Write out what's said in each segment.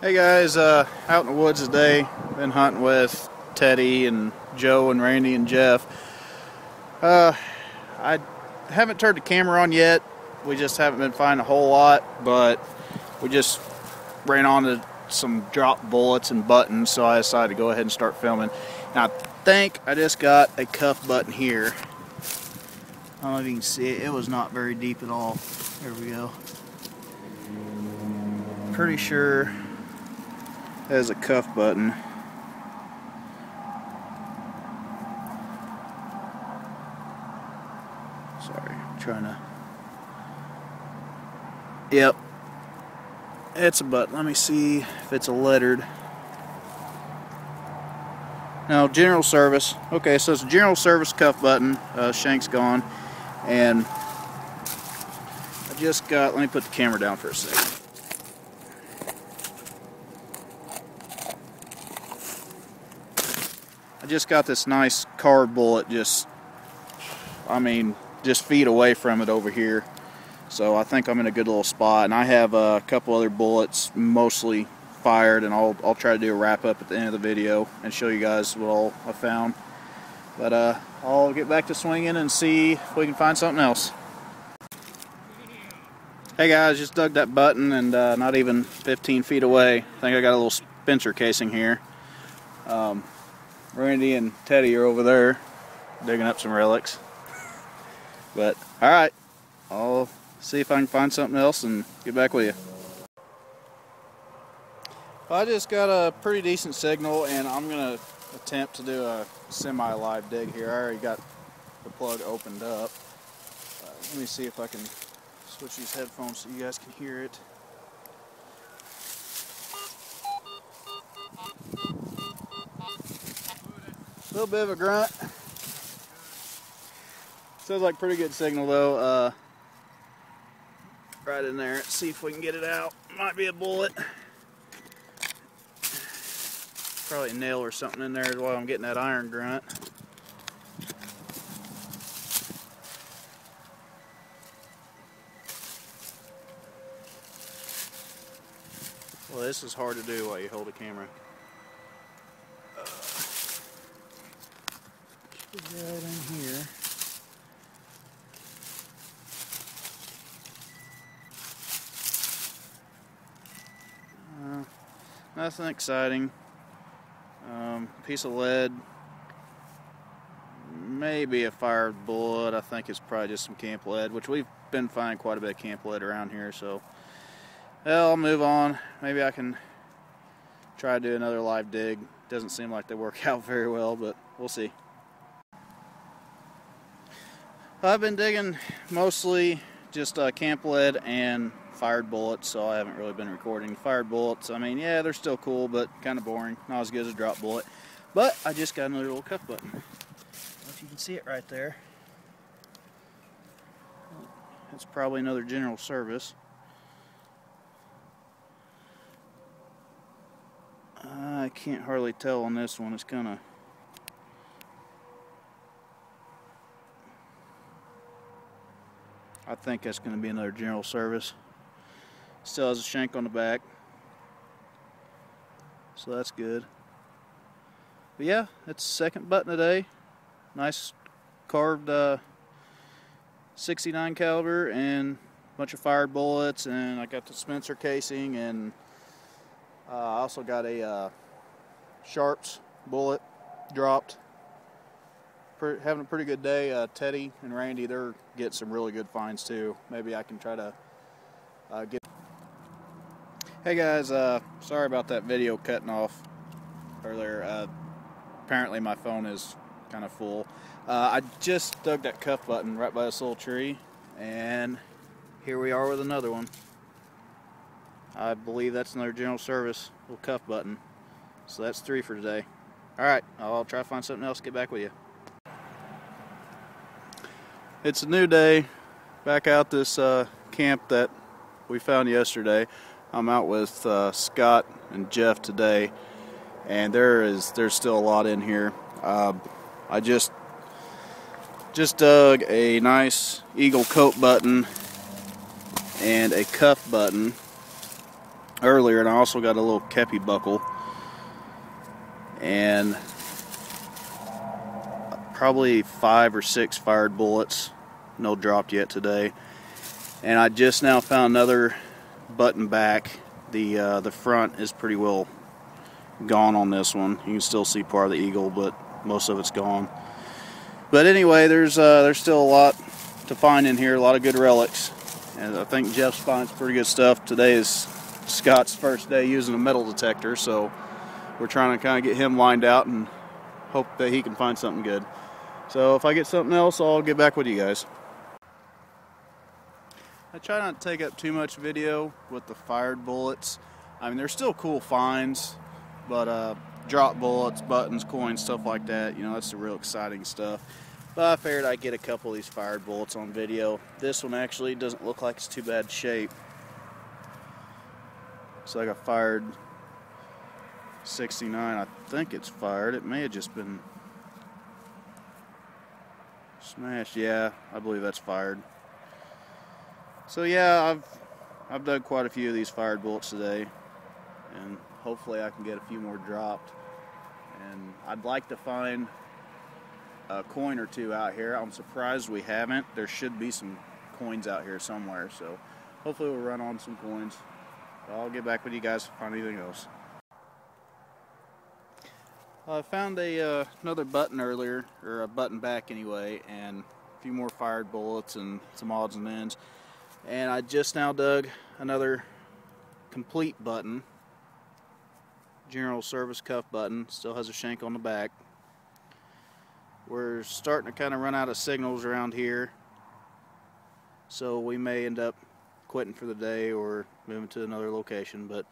Hey guys, out in the woods today. Been hunting with Teddy and Joe and Randy and Jeff. I haven't turned the camera on yet. We just haven't been finding a whole lot, but we just ran onto some drop bullets and buttons, so I decided to go ahead and start filming. And I think I just got a cuff button here. I don't know if you can see it. It was not very deep at all. There we go. Pretty sure has a cuff button. Sorry, I'm trying to. Yep, it's a button. Let me see if it's a lettered. No, general service. Okay, so it's a general service cuff button. Shank's gone, and I just got. Let me put the camera down for a second. I just got this nice carved bullet just feet away from it over here. So I think I'm in a good little spot. And I have a couple other bullets mostly fired, and I'll try to do a wrap up at the end of the video and show you guys what all I found. But I'll get back to swinging and see if we can find something else. Hey guys, just dug that button, and not even 15 feet away. I think I got a little Spencer casing here. Randy and Teddy are over there digging up some relics. But, alright, I'll see if I can find something else and get back with you. Well, I just got a pretty decent signal, and I'm going to attempt to do a semi-live dig here. I already got the plug opened up. Let me see if I can switch these headphones so you guys can hear it. A little bit of a grunt. Sounds like pretty good signal though. Right in there. Let's see if we can get it out. Might be a bullet. Probably a nail or something in there while I'm getting that iron grunt. Well, this is hard to do while you hold a camera. Right in here. Nothing exciting. Piece of lead. Maybe a fired bullet. I think it's probably just some camp lead, which we've been finding quite a bit of camp lead around here. So, well, I'll move on. Maybe I can try to do another live dig. Doesn't seem like they work out very well, but we'll see. I've been digging mostly just camp lead and fired bullets, so I haven't really been recording. Fired bullets, I mean, yeah, they're still cool, but kind of boring. Not as good as a drop bullet. But I just got another little cuff button. I don't know if you can see it right there. It's probably another general service. I can't hardly tell on this one. It's kind of... I think that's going to be another general service. Still has a shank on the back, so that's good. But yeah, it's the second button today. Nice carved 69 caliber and a bunch of fired bullets, and I got the Spencer casing, and I also got a Sharps bullet dropped. Having a pretty good day. Teddy and Randy, they're getting some really good finds too. Maybe I can try to get... Hey guys, sorry about that video cutting off earlier. Apparently my phone is kind of full. I just dug that cuff button right by this little tree, and here we are with another one. I believe that's another general service little cuff button. So that's 3 for today. Alright, I'll try to find something else, get back with you. It's a new day, back out this camp that we found yesterday. I'm out with Scott and Jeff today, and there's still a lot in here. I just dug a nice eagle coat button and a cuff button earlier, and I also got a little kepi buckle, and probably 5 or 6 fired bullets, no dropped yet today. And I just now found another button back. The front is pretty well gone on this one. You can still see part of the eagle, but most of it's gone. But anyway, there's still a lot to find in here, a lot of good relics, and I think Jeff's finding pretty good stuff. Today is Scott's first day using a metal detector, so we're trying to kind of get him lined out and hope that he can find something good. So if I get something else, I'll get back with you guys. I try not to take up too much video with the fired bullets. I mean, they're still cool finds, but drop bullets, buttons, coins, stuff like that, you know, that's the real exciting stuff. But I figured I'd get a couple of these fired bullets on video. This one actually doesn't look like it's too bad shape. Looks like I fired 69. I think it's fired. It may have just been smashed. Yeah, I believe that's fired. So yeah, I've done quite a few of these fired bullets today, and hopefully I can get a few more dropped. And I'd like to find a coin or two out here. I'm surprised we haven't. There should be some coins out here somewhere, so hopefully we'll run on some coins. I'll get back with you guys if I find anything else. I found another button earlier, or a button back anyway, and a few more fired bullets and some odds and ends. And I just now dug another complete button, general service cuff button, still has a shank on the back. We're starting to kind of run out of signals around here, so we may end up quitting for the day or moving to another location. But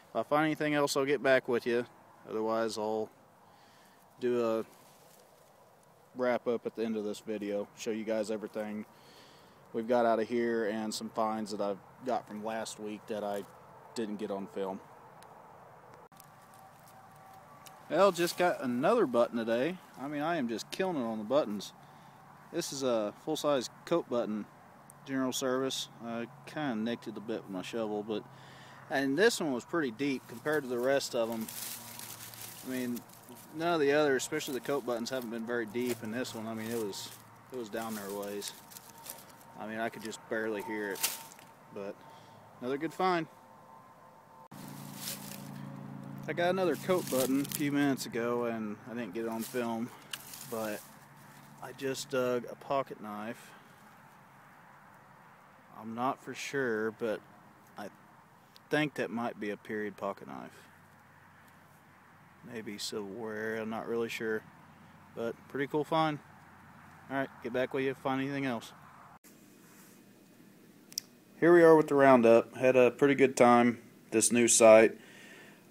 if I find anything else, I'll get back with you. Otherwise, I'll do a wrap up at the end of this video, show you guys everything we've got out of here and some finds that I've got from last week that I didn't get on film. Well, just got another button today. I mean, I am just killing it on the buttons. This is a full-size coat button, general service. I kind of nicked it a bit with my shovel, and this one was pretty deep compared to the rest of them. I mean, none of the others, especially the coat buttons, haven't been very deep, and this one, I mean, it was down there a ways. I mean, I could just barely hear it, but another good find. I got another coat button a few minutes ago, and I didn't get it on film, but I just dug a pocket knife. I'm not for sure, but I think that might be a period pocket knife. Maybe silverware, I'm not really sure, but pretty cool find. Alright, get back with you if you find anything else. Here we are with the roundup. Had a pretty good time at this new site.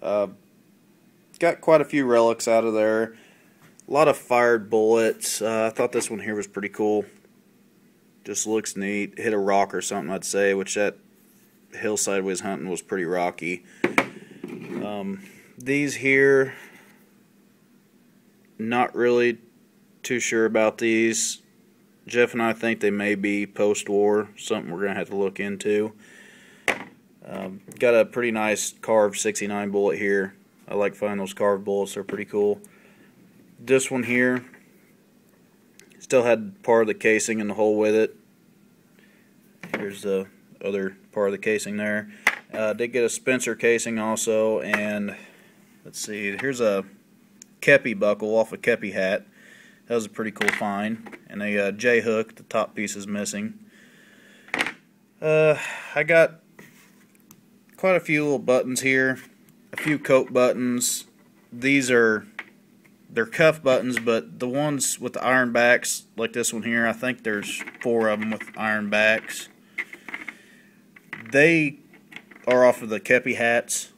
Got quite a few relics out of there. A lot of fired bullets. I thought this one here was pretty cool. Just looks neat. Hit a rock or something, I'd say, which that hillside we was hunting was pretty rocky. These here, not really too sure about these. Jeff and I think they may be post-war, something we're going to have to look into. Got a pretty nice carved 69 bullet here. I like finding those carved bullets, they're pretty cool. This one here, still had part of the casing in the hole with it. Here's the other part of the casing there. Did get a Spencer casing also, and let's see, here's a kepi buckle off a kepi hat. That was a pretty cool find. And a J-hook, the top piece is missing. I got quite a few little buttons here. A few coat buttons. They're cuff buttons, but the ones with the iron backs, like this one here, I think there's 4 of them with iron backs. They are off of the kepi hats,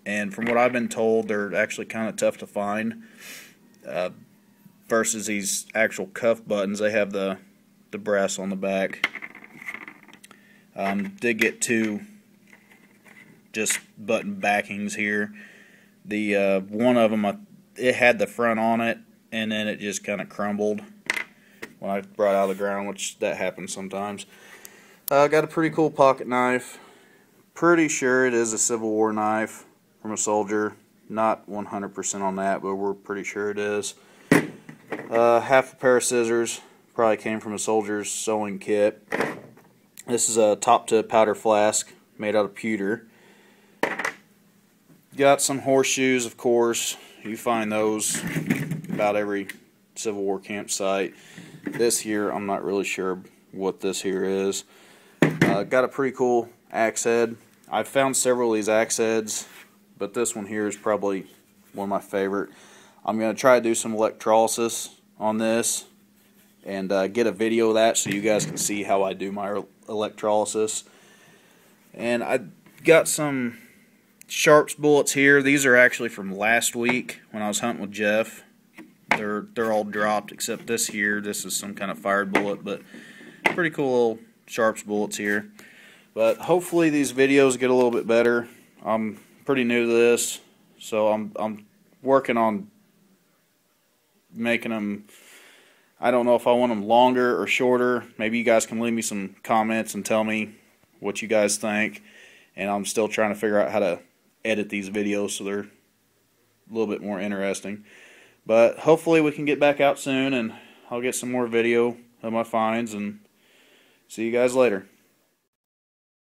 and from what I've been told, they're actually kind of tough to find. Versus these actual cuff buttons, they have the brass on the back. Did get 2 just button backings here. The one of them, it had the front on it, and then it just kind of crumbled when I brought it out of the ground, which that happens sometimes. Got a pretty cool pocket knife. pretty sure it is a Civil War knife from a soldier. Not 100% on that, but we're pretty sure it is. Half a pair of scissors. Probably came from a soldier's sewing kit. This is a top-tip powder flask made out of pewter. Got some horseshoes, of course. You find those about every Civil War campsite. This here, I'm not really sure what this here is. Got a pretty cool axe head. I've found several of these axe heads, but this one here is probably one of my favorite. I'm going to try to do some electrolysis on this and get a video of that so you guys can see how I do my electrolysis. And I got some Sharps bullets here. These are actually from last week when I was hunting with Jeff. They're all dropped except this here. This is some kind of fired bullet, but pretty cool little Sharps bullets here. But hopefully these videos get a little bit better. I'm pretty new to this, so I'm working on making them. I don't know if I want them longer or shorter. Maybe you guys can leave me some comments and tell me what you guys think. And I'm still trying to figure out how to edit these videos so they're a little bit more interesting. But hopefully we can get back out soon, and I'll get some more video of my finds, and see you guys later.